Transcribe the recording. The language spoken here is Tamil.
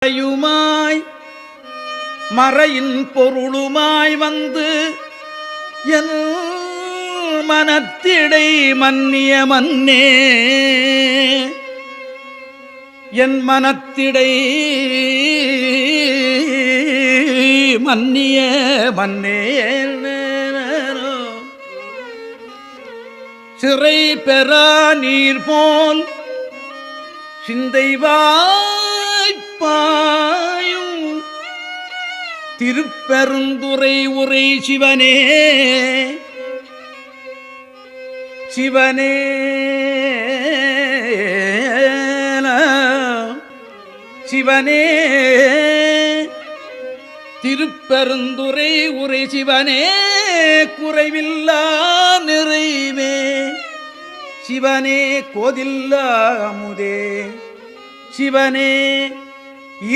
மறையுமாய் மறையின் பொருளுமாய் வந்து என் மனத்திடை மன்னிய மன்னே, என் மனத்திடை மன்னிய மன்னே, சிறை பெறா நீர் போல் சிந்தைவாய்ப்பாயும் திருப்பெருந்துறை உரை சிவனே, சிவனே சிவனே திருப்பெருந்துறை உரை சிவனே, குறைவில்லா நிறைவே சிவனே, கோதில்லா அமுதே சிவனே.